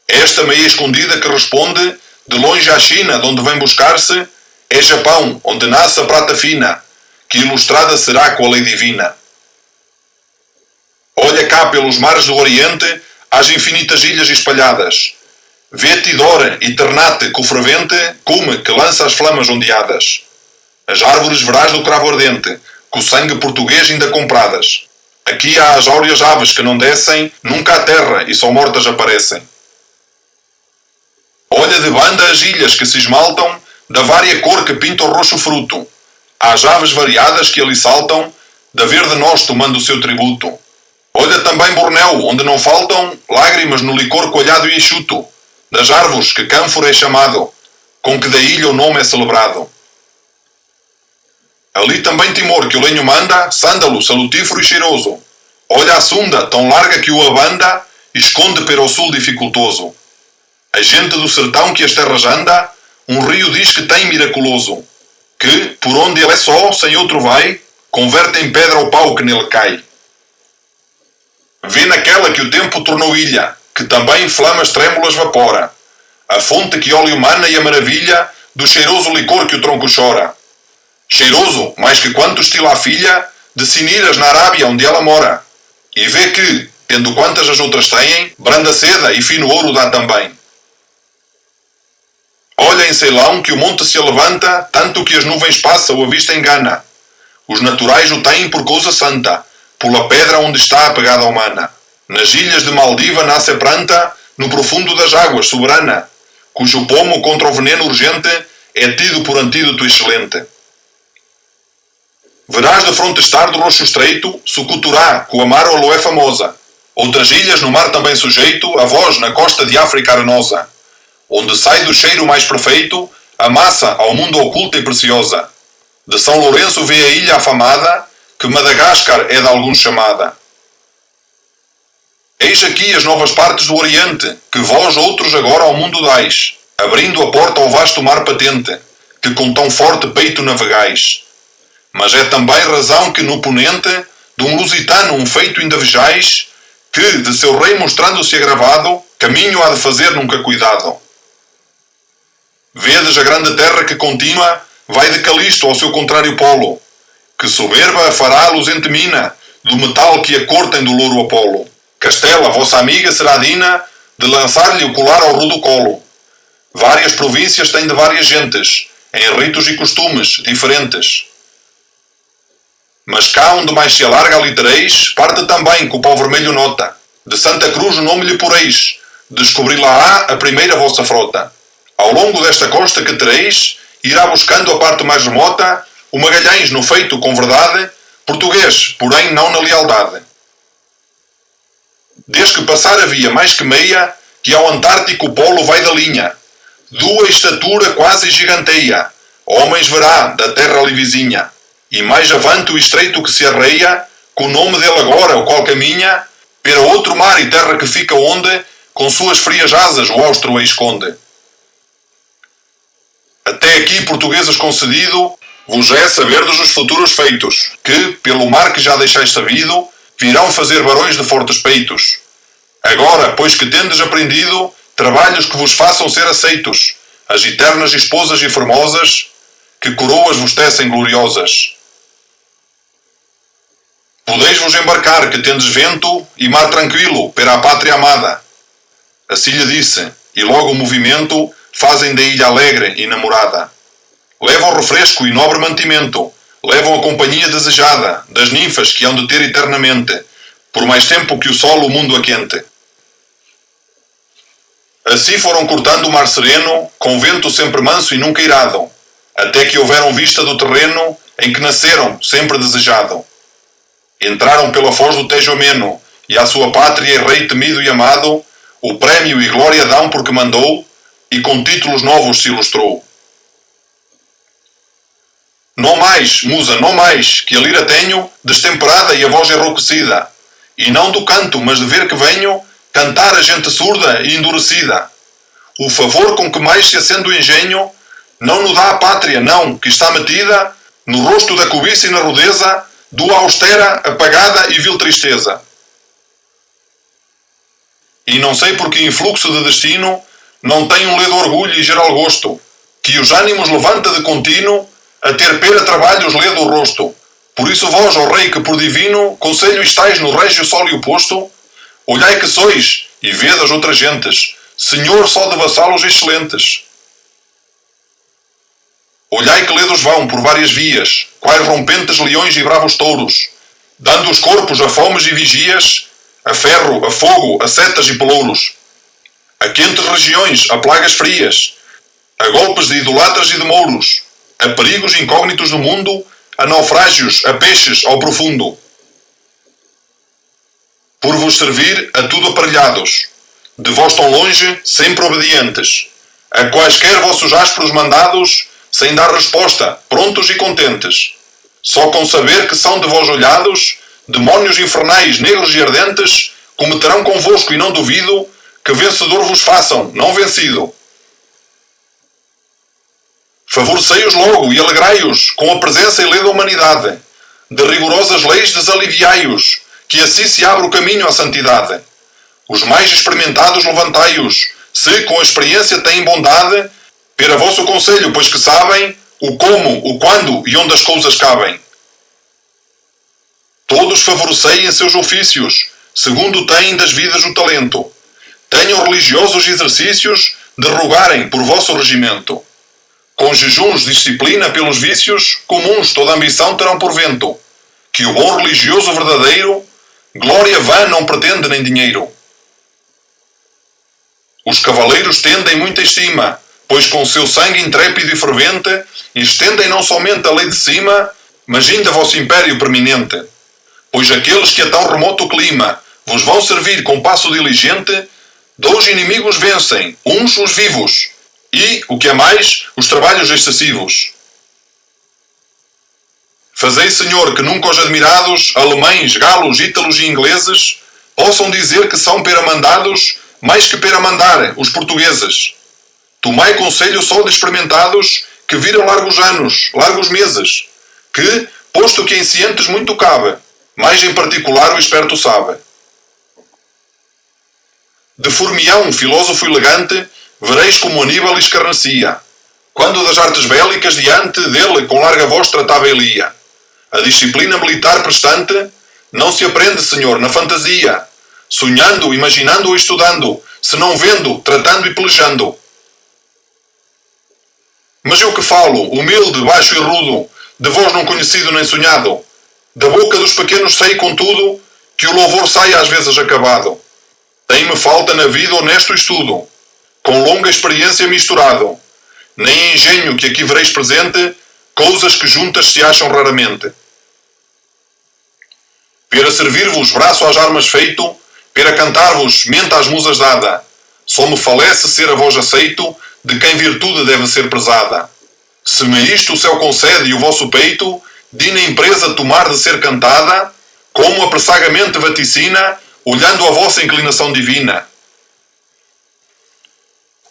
Esta meia escondida que responde, de longe à China, de onde vem buscar-se, é Japão, onde nasce a prata fina, que ilustrada será com a lei divina. Olha cá pelos mares do Oriente às infinitas ilhas espalhadas. Vê Tidore e Ternate com o fervente cume que lança as flamas ondeadas. As árvores verás do cravo ardente, com o sangue português ainda compradas. Aqui há as áureas aves que não descem nunca à terra e só mortas aparecem. Olha de banda as ilhas que se esmaltam da vária cor que pinta o roxo fruto. Há as aves variadas que ali saltam, da verde noz tomando o seu tributo. Olha também Bornéu, onde não faltam lágrimas no licor coalhado e enxuto, das árvores que cânfora é chamado, com que da ilha o nome é celebrado. Ali também Timor, que o lenho manda, sândalo, salutífero e cheiroso. Olha a Sunda, tão larga que o abanda, esconde para o sul dificultoso. A gente do sertão que as terras anda, um rio diz que tem miraculoso, que, por onde ele é só, sem outro vai, converte em pedra o pau que nele cai. Vê naquela que o tempo tornou ilha, que também flamas trêmulas vapora, a fonte que óleo mana e a maravilha do cheiroso licor que o tronco chora. Cheiroso, mais que quanto estila a filha de Siniras na Arábia onde ela mora, e vê que, tendo quantas as outras têm, branda seda e fino ouro dá também. Olha em Ceilão que o monte se levanta, tanto que as nuvens passam, a vista engana. Os naturais o têm por coisa santa, pela pedra onde está a pegada humana. Nas ilhas de Maldiva nasce a planta, no profundo das águas, soberana, cujo pomo contra o veneno urgente é tido por antídoto excelente. Verás de fronte estar do roxo estreito, Sucuturá, Coamar ou Loé famosa. Outras ilhas no mar também sujeito, a voz na costa de África arenosa, onde sai do cheiro mais perfeito a massa ao mundo oculta e preciosa. De São Lourenço vê a ilha afamada, que Madagascar é de alguns chamada. Eis aqui as novas partes do Oriente, que vós outros agora ao mundo dais, abrindo a porta ao vasto mar patente, que com tão forte peito navegais. Mas é também razão que no ponente, de um lusitano um feito ainda vejais, que, de seu rei mostrando-se agravado, caminho há de fazer nunca cuidado. Vedes a grande terra que contínua vai de Calisto ao seu contrário polo, que soberba fará a luzente mina do metal que a cor tem do louro Apolo. Castela, vossa amiga, será digna de lançar-lhe o colar ao rudo colo. Várias províncias têm de várias gentes, em ritos e costumes diferentes. Mas cá onde mais se alarga a litereis, parte também que o pau vermelho nota. De Santa Cruz o nome lhe poreis, descobri-la-á a primeira vossa frota. Ao longo desta costa que tereis, irá buscando a parte mais remota, o Magalhães no feito com verdade, português, porém não na lealdade. Desde que passar a via mais que meia, que ao Antártico Polo vai da linha, dua estatura quase giganteia, homens verá da terra ali vizinha, e mais avante o estreito que se arreia, com o nome dele agora o qual caminha, pera outro mar e terra que fica onde, com suas frias asas o austro a esconde. Até aqui, portugueses concedido, vos é saberdes os futuros feitos, que, pelo mar que já deixais sabido, virão fazer barões de fortes peitos. Agora, pois que tendes aprendido, trabalhos que vos façam ser aceitos, as eternas esposas e formosas, que coroas vos tecem gloriosas. Podeis-vos embarcar, que tendes vento e mar tranquilo, pera a pátria amada. Assim lhe disse, e logo o movimento fazem da ilha alegre e namorada. Levam refresco e nobre mantimento, levam a companhia desejada das ninfas que hão de ter eternamente, por mais tempo que o sol o mundo aquente. Assim foram cortando o mar sereno, com vento sempre manso e nunca irado, até que houveram vista do terreno em que nasceram, sempre desejado. Entraram pela foz do Tejo ameno, e à sua pátria e rei temido e amado, o prémio e glória dão porque mandou, e com títulos novos se ilustrou. Não mais, musa, não mais, que a lira tenho destemperada e a voz enrouquecida, e não do canto, mas de ver que venho cantar a gente surda e endurecida. O favor com que mais se acende o engenho não no dá a pátria, não, que está metida no rosto da cobiça e na rudeza do austera, apagada e vil tristeza. E não sei por que influxo de destino não tem um ledo orgulho e geral gosto, que os ânimos levanta de contínuo a ter pera trabalhos ledo o rosto. Por isso vós, ó rei, que por divino conselho estais no régio sólio posto, olhai que sois, e vede as outras gentes, senhor só de vassalos excelentes. Olhai que ledos vão por várias vias, quais rompentes leões e bravos touros, dando os corpos a fomes e vigias, a ferro, a fogo, a setas e pelouros, a quentes regiões, a plagas frias, a golpes de idolatras e de mouros, a perigos incógnitos do mundo, a naufrágios, a peixes ao profundo. Por vos servir a tudo aparelhados, de vós tão longe, sempre obedientes, a quaisquer vossos ásperos mandados, sem dar resposta, prontos e contentes, só com saber que são de vós olhados, demónios infernais, negros e ardentes, cometerão convosco e não duvido, que vencedor vos façam, não vencido. Favorecei-os logo e alegrai-os com a presença e lei da humanidade. De rigorosas leis desaliviai-os, que assim se abre o caminho à santidade. Os mais experimentados levantai-os, se com a experiência têm bondade, pera vosso conselho, pois que sabem o como, o quando e onde as coisas cabem. Todos favorecei em seus ofícios, segundo têm das vidas o talento. Tenham religiosos exercícios de rogarem por vosso regimento. Com jejuns, disciplina pelos vícios comuns, toda ambição terão por vento. Que o bom religioso verdadeiro, glória vã não pretende nem dinheiro. Os cavaleiros tendem muita estima, pois com seu sangue intrépido e fervente, estendem não somente a lei de cima, mas ainda vosso império preeminente. Pois aqueles que a tão remoto clima vos vão servir com passo diligente, dois inimigos vencem, uns os vivos, e, o que é mais, os trabalhos excessivos. Fazei, Senhor, que nunca os admirados, alemães, galos, ítalos e ingleses, possam dizer que são peramandados, mais que peramandar, os portugueses. Tomai conselho só de experimentados, que viram largos anos, largos meses, que, posto que em cientes muito cabe, mais em particular o esperto sabe. De Formião, filósofo elegante, vereis como Aníbal escarnecia, Quando das artes bélicas diante dele com larga voz tratava Elia. A disciplina militar prestante não se aprende, Senhor, na fantasia, sonhando, imaginando ou estudando, senão vendo, tratando e pelejando. Mas eu que falo, humilde, baixo e rudo, de voz não conhecido nem sonhado, da boca dos pequenos sei, contudo, que o louvor sai às vezes acabado. Tem-me falta na vida honesto estudo, com longa experiência misturado, nem engenho que aqui vereis presente, coisas que juntas se acham raramente. Para servir-vos braço às armas feito, para cantar-vos mente às musas dada, só me falece ser a voz aceito, de quem virtude deve ser prezada. Se me isto o céu concede e o vosso peito, de na empresa tomar de ser cantada, como apressagamente vaticina, olhando a vossa inclinação divina.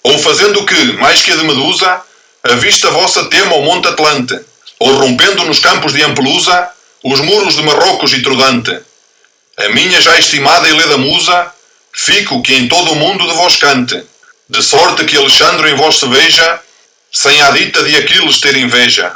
Ou fazendo que, mais que a de Medusa, a vista vossa tema ao monte Atlante, ou rompendo nos campos de Ampelusa, os muros de Marrocos e Trodante. A minha já estimada e leda musa, fico que em todo o mundo de vós cante, de sorte que Alexandre em vós se veja, sem a dita de Aquiles ter inveja.